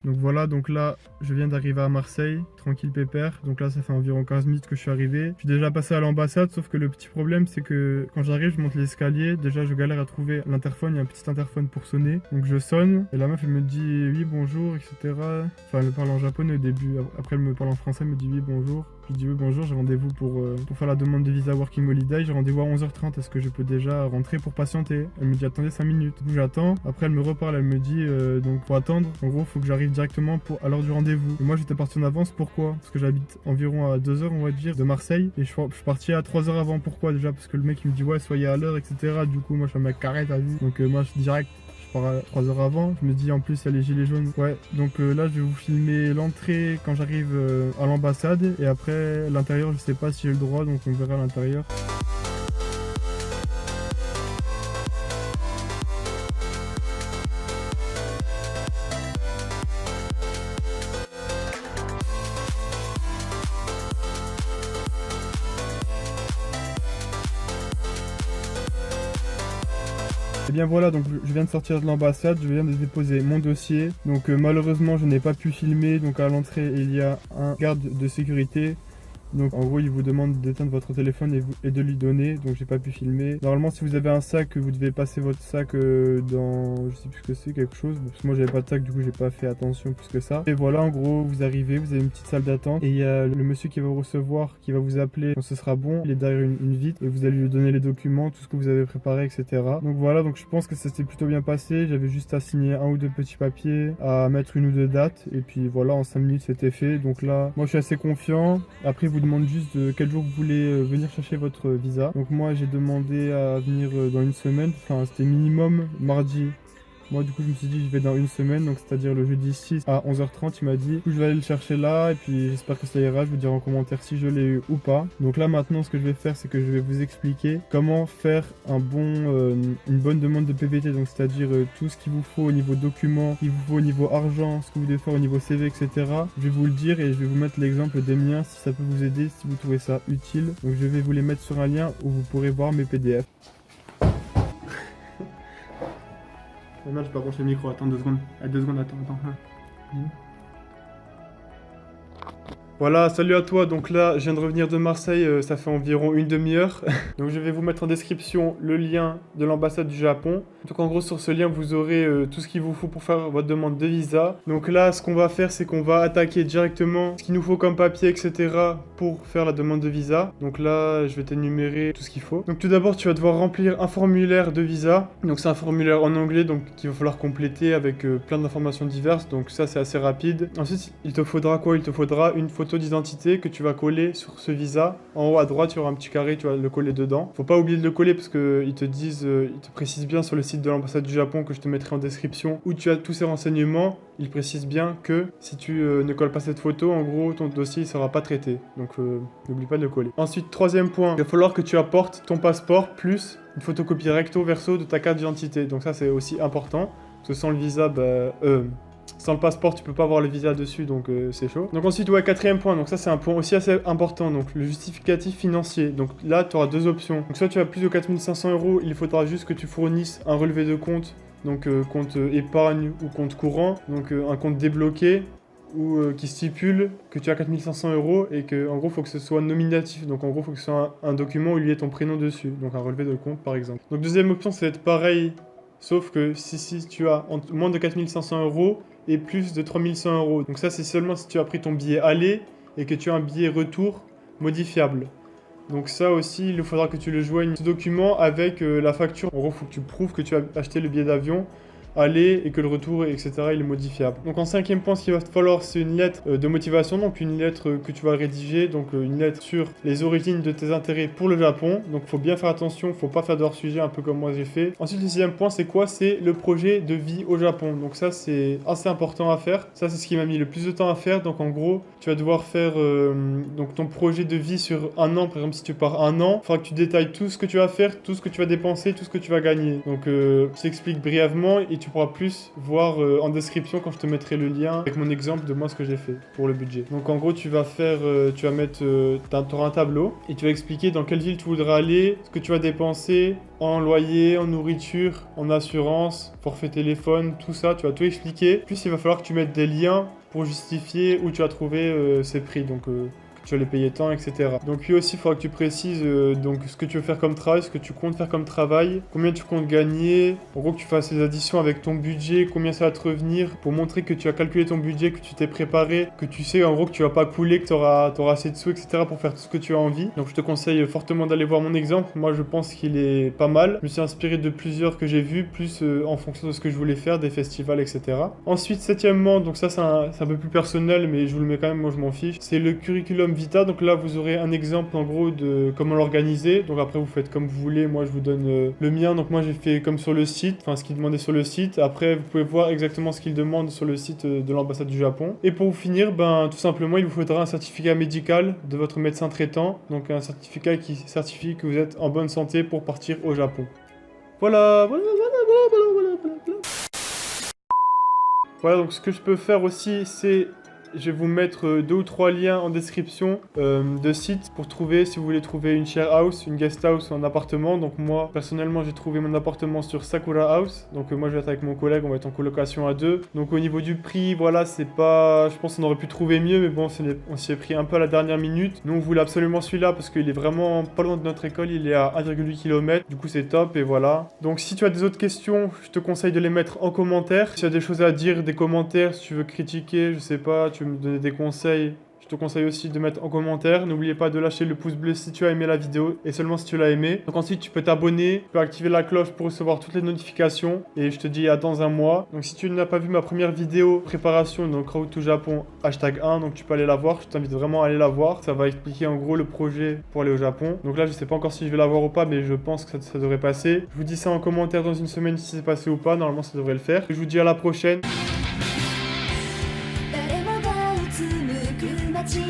Donc voilà, donc là, je viens d'arriver à Marseille, tranquille pépère. Donc là, ça fait environ 15 minutes que je suis arrivé. Je suis déjà passé à l'ambassade, sauf que le petit problème, c'est que quand j'arrive, je monte l'escalier. Déjà, je galère à trouver l'interphone. Il y a un petit interphone pour sonner. Donc je sonne, et la meuf, elle me dit oui, bonjour, etc. Enfin, elle me parle en japonais au début. Après, elle me parle en français, elle me dit oui, bonjour. Je dis oui, bonjour, j'ai rendez-vous pour faire la demande de visa Working Holiday. J'ai rendez-vous à 11h30. Est-ce que je peux déjà rentrer pour patienter? Elle me dit attendez 5 minutes. Du coup, j'attends. Après, elle me reparle. Elle me dit donc pour attendre, en gros, faut que j'arrive directement à l'heure du rendez-vous. Et moi, j'étais parti en avance. Pourquoi? Parce que j'habite environ à 2 heures, on va dire, de Marseille. Et je suis parti à 3 heures avant. Pourquoi déjà? Parce que le mec, il me dit ouais, soyez à l'heure, etc. Du coup, moi, je suis un mec carré, t'as vu. Donc, moi, je suis direct. Je pars à 3 heures avant, je me dis en plus il y a les gilets jaunes. Ouais, donc là je vais vous filmer l'entrée quand j'arrive à l'ambassade et après l'intérieur je sais pas si j'ai le droit donc on verra à l'intérieur. Et bien voilà, donc je viens de sortir de l'ambassade, je viens de déposer mon dossier. Donc malheureusement je n'ai pas pu filmer, donc à l'entrée il y a un garde de sécurité. Donc en gros il vous demande d'éteindre votre téléphone et de lui donner, donc j'ai pas pu filmer. Normalement si vous avez un sac, vous devez passer votre sac dans, je sais plus ce que c'est, quelque chose. Parce que moi j'avais pas de sac, du coup j'ai pas fait attention plus que ça. Et voilà, en gros vous arrivez, vous avez une petite salle d'attente et il y a le monsieur qui va vous recevoir, qui va vous appeler quand ce sera bon. Il est derrière une vitre et vous allez lui donner les documents, tout ce que vous avez préparé, etc. Donc voilà, donc je pense que ça s'est plutôt bien passé. J'avais juste à signer un ou deux petits papiers, à mettre une ou deux dates et puis voilà, en 5 minutes c'était fait. Donc là, moi je suis assez confiant. Après vous demande juste de quel jour vous voulez venir chercher votre visa. Donc moi j'ai demandé à venir dans une semaine, enfin c'était minimum mardi. Moi du coup je me suis dit je vais dans une semaine, donc c'est-à-dire le jeudi 6 à 11h30 il m'a dit. Du coup je vais aller le chercher là et puis j'espère que ça ira, je vous dirai en commentaire si je l'ai eu ou pas. Donc là maintenant ce que je vais faire c'est que je vais vous expliquer comment faire une bonne demande de PVT, donc c'est-à-dire tout ce qu'il vous faut au niveau documents, qu'il vous faut au niveau argent, ce que vous devez faire au niveau CV, etc. Je vais vous le dire et je vais vous mettre l'exemple des miens si ça peut vous aider, si vous trouvez ça utile. Donc je vais vous les mettre sur un lien où vous pourrez voir mes PDF. Merde, je peux pas brancher le micro, attends 2 secondes. 2 secondes, attends. Voilà, salut à toi. Donc là, je viens de revenir de Marseille, ça fait environ une demi-heure. Donc je vais vous mettre en description le lien de l'ambassade du Japon. Donc en gros, sur ce lien, vous aurez tout ce qu'il vous faut pour faire votre demande de visa. Donc là, ce qu'on va faire, c'est qu'on va attaquer directement ce qu'il nous faut comme papier, etc. pour faire la demande de visa. Donc là, je vais t'énumérer tout ce qu'il faut. Donc tout d'abord, tu vas devoir remplir un formulaire de visa. Donc c'est un formulaire en anglais, donc qu'il va falloir compléter avec plein d'informations diverses. Donc ça, c'est assez rapide. Ensuite, il te faudra quoi? Il te faudra une photo d'identité que tu vas coller sur ce visa. En haut à droite, il y aura un petit carré, tu vas le coller dedans. Faut pas oublier de le coller parce que ils te précisent bien sur le site de l'ambassade du Japon que je te mettrai en description où tu as tous ces renseignements. Ils précisent bien que si tu ne colles pas cette photo, en gros, ton dossier ne sera pas traité. Donc n'oublie pas de le coller. Ensuite, troisième point, il va falloir que tu apportes ton passeport plus une photocopie recto verso de ta carte d'identité. Donc ça, c'est aussi important parce que sans le visa, sans le passeport, tu peux pas avoir le visa dessus, donc c'est chaud. Donc ensuite, ouais, quatrième point, donc ça c'est un point aussi assez important, donc le justificatif financier. Donc là, tu auras deux options. Donc soit tu as plus de 4500 €, il faudra juste que tu fournisses un relevé de compte, donc compte épargne ou compte courant, donc un compte débloqué, ou qui stipule que tu as 4500 € et que en gros, il faut que ce soit nominatif. Donc en gros, il faut que ce soit un document où il y ait ton prénom dessus, donc un relevé de compte par exemple. Donc deuxième option, ça va être pareil. Sauf que si tu as moins de 4500 € et plus de 3100 €. Donc ça, c'est seulement si tu as pris ton billet aller et que tu as un billet retour modifiable. Donc ça aussi, il faudra que tu le joignes ce document avec la facture. En gros, il faut que tu prouves que tu as acheté le billet d'avion aller et que le retour, etc., il est modifiable. Donc en cinquième point, ce qu'il va te falloir, c'est une lettre de motivation, donc une lettre que tu vas rédiger, donc une lettre sur les origines de tes intérêts pour le Japon. Donc il faut bien faire attention, faut pas faire de hors-sujet, un peu comme moi j'ai fait. Ensuite, le sixième point, c'est quoi? C'est le projet de vie au Japon. Donc ça, c'est assez important à faire. Ça, c'est ce qui m'a mis le plus de temps à faire. Donc en gros, tu vas devoir faire donc ton projet de vie sur un an. Par exemple, si tu pars un an, il faudra que tu détailles tout ce que tu vas faire, tout ce que tu vas dépenser, tout ce que tu vas gagner. Donc je t'explique brièvement et tu pourras plus voir en description quand je te mettrai le lien avec mon exemple de moi ce que j'ai fait pour le budget. Donc en gros, tu vas mettre, t'auras un tableau et tu vas expliquer dans quelle ville tu voudras aller, ce que tu vas dépenser en loyer, en nourriture, en assurance, forfait téléphone, tout ça, tu vas tout expliquer. Puis il va falloir que tu mettes des liens pour justifier où tu as trouvé ces prix. Donc tu vas les payer tant, etc. Donc puis aussi, il faudra que tu précises donc ce que tu veux faire comme travail, ce que tu comptes faire comme travail, combien tu comptes gagner, en gros que tu fasses les additions avec ton budget, combien ça va te revenir, pour montrer que tu as calculé ton budget, que tu t'es préparé, que tu sais en gros que tu vas pas couler, que tu auras assez de sous, etc. pour faire tout ce que tu as envie. Donc je te conseille fortement d'aller voir mon exemple. Moi je pense qu'il est pas mal. Je me suis inspiré de plusieurs que j'ai vus, plus en fonction de ce que je voulais faire, des festivals, etc. Ensuite, septièmement, donc ça c'est un peu plus personnel, mais je vous le mets quand même, moi je m'en fiche, c'est le curriculum vitae. Donc là vous aurez un exemple en gros de comment l'organiser. Donc après vous faites comme vous voulez. Moi je vous donne le mien. Donc moi j'ai fait comme sur le site, enfin ce qu'il demandait sur le site. Après vous pouvez voir exactement ce qu'il demande sur le site de l'ambassade du Japon. Et pour vous finir, tout simplement il vous faudra un certificat médical de votre médecin traitant. Donc un certificat qui certifie que vous êtes en bonne santé pour partir au Japon. Voilà. Voilà, donc ce que je peux faire aussi, c'est je vais vous mettre 2 ou 3 liens en description de sites pour trouver, si vous voulez trouver une share house, une guest house ou un appartement. Donc moi, personnellement, j'ai trouvé mon appartement sur Sakura House. Donc moi, je vais être avec mon collègue, on va être en colocation à 2. Donc au niveau du prix, voilà, c'est pas... Je pense qu'on aurait pu trouver mieux, mais bon, on s'y est pris un peu à la dernière minute. Nous, on voulait absolument celui-là parce qu'il est vraiment pas loin de notre école. Il est à 1,8 km. Du coup, c'est top et voilà. Donc si tu as des autres questions, je te conseille de les mettre en commentaire. Si tu as des choses à dire, des commentaires, si tu veux critiquer, je sais pas, tu veux me donner des conseils, je te conseille aussi de mettre en commentaire. N'oubliez pas de lâcher le pouce bleu si tu as aimé la vidéo et seulement si tu l'as aimé. Donc ensuite tu peux t'abonner, tu peux activer la cloche pour recevoir toutes les notifications et je te dis à dans un mois. Donc si tu n'as pas vu ma première vidéo préparation, donc Road to Japon #1, donc tu peux aller la voir, je t'invite vraiment à aller la voir. Ça va expliquer en gros le projet pour aller au Japon. Donc là je sais pas encore si je vais la voir ou pas, mais je pense que ça devrait passer. Je vous dis ça en commentaire dans une semaine si c'est passé ou pas, normalement ça devrait le faire. Je vous dis à la prochaine. 誰もがうつむく街